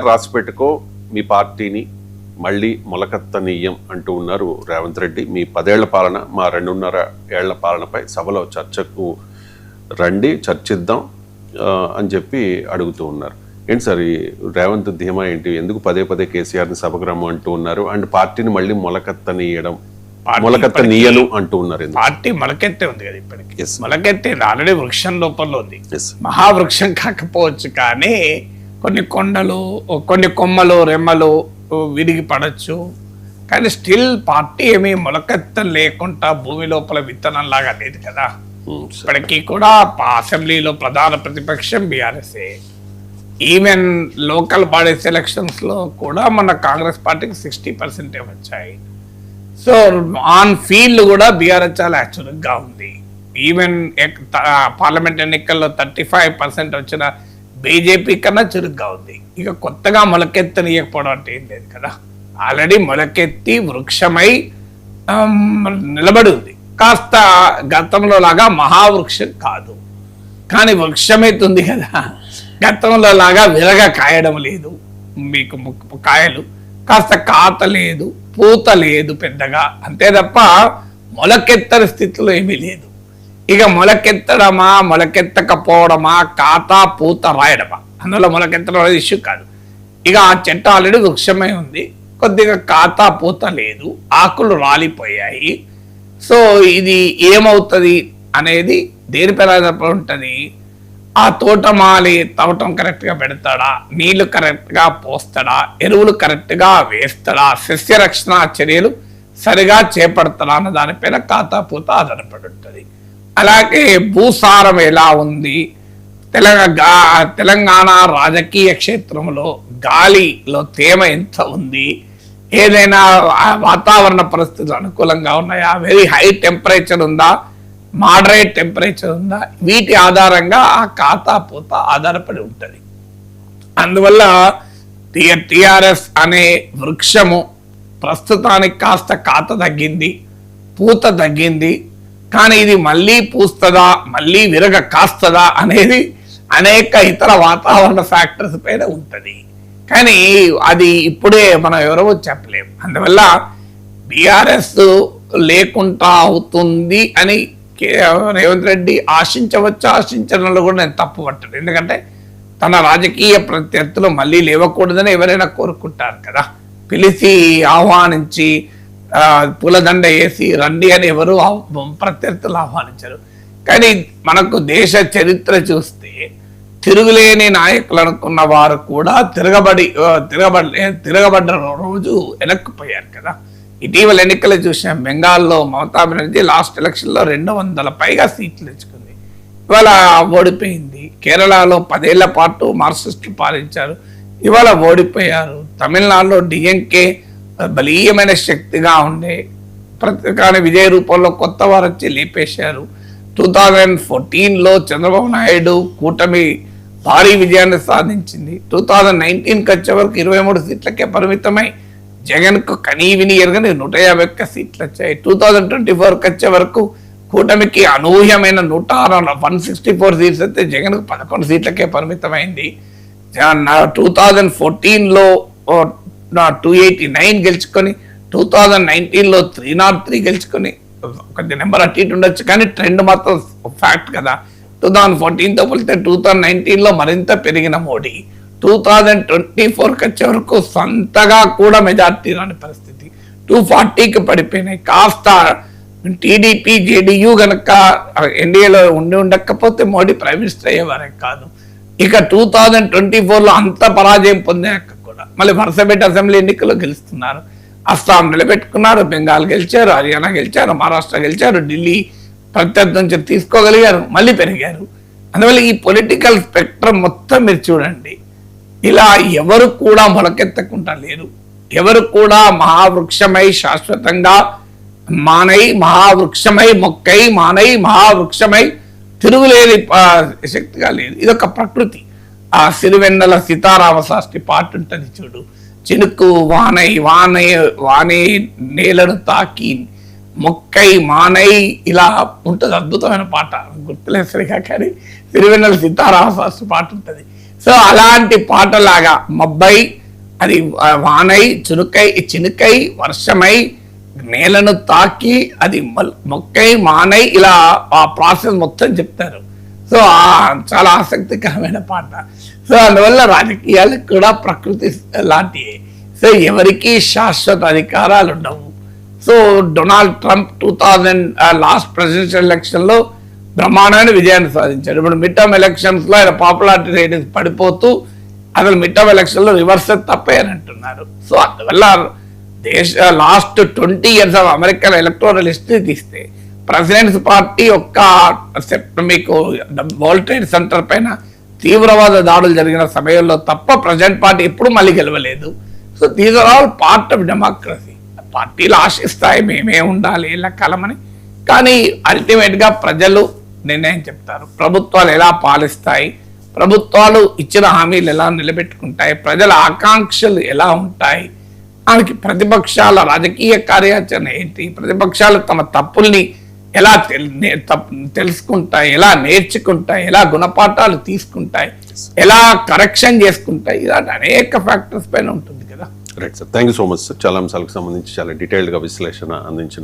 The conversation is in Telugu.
రాసిపెట్టుకో మీ పార్టీని మళ్ళీ మొలకెత్తనీయం అంటూ ఉన్నారు రేవంత్ రెడ్డి. మీ 10 ఏళ్ల పాలన, మా 2.5 ఏళ్ల పాలనపై సభలో చర్చకు రండి, చర్చిద్దాం అని చెప్పి అడుగుతూ ఉన్నారు. ఏంటి సార్ ఈ రేవంత్ ధీమా ఏంటి? ఎందుకు పదే పదే కేసీఆర్ని సభకు రమ్ము అంటూ ఉన్నారు అండ్ పార్టీని మళ్ళీ మొలకెత్తనీయలు అంటూ ఉన్నారు? పార్టీ మొలకెత్తే ఉంది కదా ఇప్పటికి, మొలకెత్తే ఆల్రెడీ వృక్షం లోపల ఉంది. మహావృక్షం కాకపోవచ్చు కానీ కొన్ని కొండలు, కొన్ని కొమ్మలు, రెమ్మలు విరిగి పడచ్చు, కానీ స్టిల్ పార్టీ ఏమీ మొలకెత్త లేకుండా భూమి లోపల విత్తనంలాగా లేదు కదా. ఇప్పటికీ కూడా అసెంబ్లీలో ప్రధాన ప్రతిపక్షం బీఆర్ఎస్ఏ. ఈవెన్ లోకల్ బాడీస్ ఎలక్షన్స్ లో కూడా మన కాంగ్రెస్ పార్టీకి 60% వచ్చాయి. సో ఆన్ ఫీల్డ్ కూడా బీఆర్ఎస్ చాలా యాక్చువల్గా ఉంది. ఈవెన్ పార్లమెంట్ ఎన్నికల్లో 35% వచ్చిన బీజేపీ కన్నా చురుగ్గా ఉంది. ఇక కొత్తగా మొలకెత్తనీయకపోవడం అంటే ఏం లేదు కదా, ఆల్రెడీ మొలకెత్తి వృక్షమై నిలబడి ఉంది. కాస్త గతంలో లాగా మహావృక్షం కాదు కానీ వృక్షమైతుంది కదా. గతంలో లాగా విరగ కాయడం లేదు, మీకు కాయలు కాస్త కాత లేదు, పూత లేదు పెద్దగా, అంతే తప్ప మొలకెత్తని స్థితిలో ఏమీ లేదు. ఇక మొలకెత్తడమా మొలకెత్తకపోవడమా, కాతా పూత రాయడమా, అందులో మొలకెత్తడం అనేది ఇష్యూ కాదు. ఇక ఆ చెట్టు ఆల్రెడీ వృక్షమై ఉంది, కొద్దిగా కాతా పూత లేదు, ఆకులు రాలిపోయాయి. సో ఇది ఏమవుతుంది అనేది దేనిపైన ఉంటుంది. ఆ తోటమాలి తవ్వటం కరెక్ట్గా పెడతాడా, నీళ్లు కరెక్ట్గా పోస్తాడా, ఎరువులు కరెక్ట్గా వేస్తాడా, సస్యరక్షణ చర్యలు సరిగా చేపడతాడా అన్న దానిపైన కాతా పూత ఆధారపడి ఉంటుంది. అలాగే భూసారం ఎలా ఉంది, తెలంగాణ రాజకీయ క్షేత్రంలో గాలిలో తేమ ఎంత ఉంది, ఏదైనా వాతావరణ పరిస్థితులు అనుకూలంగా ఉన్నాయా, వెరీ హై టెంపరేచర్ ఉందా, మోడరేట్ టెంపరేచర్ ఉందా, వీటి ఆధారంగా ఆ ఖాతా పూత ఆధారపడి ఉంటుంది. అందువల్ల టిఆర్ఎస్ అనే వృక్షము ప్రస్తుతానికి కాస్త కాత తగ్గింది, పూత తగ్గింది, కానీ ఇది మళ్ళీ పూస్తుందా, మళ్ళీ విరగ కాస్తుందా అనేది అనేక ఇతర వాతావరణ ఫ్యాక్టర్స్ పైన ఉంటుంది. కానీ అది ఇప్పుడే మనం ఎవరో చెప్పలేము. అందువల్ల బీఆర్ఎస్ లేకుండా అవుతుంది అని రేవంత్ రెడ్డి ఆశించవచ్చు, ఆశించడంలో కూడా నేను తప్పు పట్టాను. ఎందుకంటే తన రాజకీయ ప్రత్యర్థులు మళ్ళీ లేవకూడదని ఎవరైనా కోరుకుంటారు కదా. పిలిచి ఆహ్వానించి పూలదండ వేసి రండి అని ఎవరు ప్రత్యర్థులు ఆహ్వానించారు. కానీ మనకు దేశ చరిత్ర చూస్తే తిరుగులేని నాయకులు అనుకున్న వారు కూడా తిరగబడ్డ రోజు వెనక్కిపోయారు కదా. ఇటీవల ఎన్నికలు చూసాం, బెంగాల్లో మమతా బెనర్జీ లాస్ట్ ఎలక్షన్లో 200 పైగా సీట్లు తెచ్చుకుంది, ఇవాళ ఓడిపోయింది. కేరళలో 10 ఏళ్ల పాటు మార్క్సిస్టులు పాలించారు, ఇవాళ ఓడిపోయారు. తమిళనాడులో డిఎంకే బలీయమైన శక్తిగా ఉండే కానీ విజయ రూపంలో కొత్త వారు వచ్చి లేపేశారు. 2014లో చంద్రబాబు నాయుడు కూటమి భారీ విజయాన్ని సాధించింది. 2019కి వచ్చే వరకు 23 సీట్లకే పరిమితమై జగన్కు కనీవిని ఎరగని 151 సీట్లు వచ్చాయి. 2024కి వచ్చే వరకు కూటమికి అనూహ్యమైన 164 సీట్స్ అయితే జగన్కు 11 సీట్లకే పరిమితమైంది. 2014లో 289 గెలుచుకొని 2019లో 303 గెలుచుకొని కొద్ది నెంబర్ అటు ఇటు ఉండొచ్చు కానీ ట్రెండ్ మాత్రం ఫ్యాక్ట్ కదా. 2014తో పోలితే 2019లో మరింత పెరిగిన మోడీ 2024కి వచ్చే వరకు సొంతగా కూడా మెజార్టీ రాని పరిస్థితి, 240కి పడిపోయినాయి. కాస్త టీడీపీ జేడీయూ గనక ఎన్డీఏలో ఉండకపోతే మోడీ ప్రైమ్ మినిస్టర్ అయ్యేవారే కాదు. ఇక 2024లో అంత పరాజయం పొందాక కూడా మళ్ళీ వరుసపెట్టి అసెంబ్లీ ఎన్నికల్లో గెలుస్తున్నారు. అస్సాం నిలబెట్టుకున్నారు, బెంగాల్ గెలిచారు, హర్యానా గెలిచారు, మహారాష్ట్ర గెలిచారు, ఢిల్లీ ప్రత్యర్థి నుంచి తీసుకోగలిగారు, మళ్ళీ పెరిగారు. అందువల్ల ఈ పొలిటికల్ స్పెక్ట్రమ్ మొత్తం మీరు చూడండి, ఇలా ఎవరు కూడా మొలకెత్తకుండా లేరు. ఎవరు కూడా మహావృక్షమై శాశ్వతంగా మానై, మహావృక్షమై మొక్కై మానై, మహావృక్షమై తిరుగులేని శక్తిగా లేదు. ఇదొక ప్రకృతి. ఆ సిరివెన్నెల సీతారామ శాస్త్రి పాట ఉంటుంది చూడు, చినుకు వానై వానై వానే నేలను తాకి మొక్కై మానై, ఇలా ఉంటుంది. అద్భుతమైన పాట, గుర్తులేదు సరిగా కానీ సిరివెన్నెల సీతారామ శాస్త్రి పాట ఉంటుంది. సో అలాంటి పాటలాగా మబ్బై, అది వానై, చినుకై, వర్షమై, నేలను తాకి, అది మొక్కై, మానై, ఇలా ఆ ప్రాసెస్ మొత్తం చెప్తారు. సో చాలా ఆసక్తికరమైన పాట. సో అందువల్ల రాజకీయాలకు కూడా ప్రకృతి లాంటివి. సో ఎవరికి శాశ్వత అధికారాలు ఉండవు. So Donald Trump 2000 last presidential ఎలక్షన్లో బ్రహ్మాండమైన విజయాన్ని సాధించాడు. ఇప్పుడు మిడ్ టర్మ్ ఎలక్షన్స్లో ఆయన పాపులారిటీ రేటింగ్స్ పడిపోతూ అసలు మిడ్ టర్మ్ ఎలక్షన్లో రివర్స్ తప్పాయని అంటున్నారు. సో అందువల్ల last 20 years of American electoral history తీస్తే ప్రెసిడెంట్స్ పార్టీ మీకు వరల్డ్ ట్రేడ్ సెంటర్ పైన తీవ్రవాద దాడులు జరిగిన సమయంలో తప్ప ప్రెసిడెంట్ పార్టీ ఎప్పుడు మళ్ళీ గెలవలేదు. So these are all part of democracy. పార్టీలు ఆశిస్తాయి మేమే ఉండాలి ఇలా కాలమని, కానీ అల్టిమేట్గా ప్రజలు నిర్ణయం చెప్తారు. ప్రభుత్వాలు ఎలా పాలిస్తాయి, ప్రభుత్వాలు ఇచ్చిన హామీలు ఎలా నిలబెట్టుకుంటాయి, ప్రజల ఆకాంక్షలు ఎలా ఉంటాయి, దానికి ప్రతిపక్షాల రాజకీయ కార్యాచరణ ఏంటి, ప్రతిపక్షాలు తమ తప్పుల్ని ఎలా తెలుసుకుంటాయి, ఎలా నేర్చుకుంటాయి, ఎలా గుణపాఠాలు తీసుకుంటాయి, ఎలా కరెక్షన్ చేసుకుంటాయి, ఇలాంటి అనేక ఫ్యాక్టర్స్ పైన ఉంటుంది కదా. Right sir, thank you so much sir. చాలా అంశాలకు సంబంధించి చాలా డీటెయిల్డ్గా విశ్లేషణ అందించిన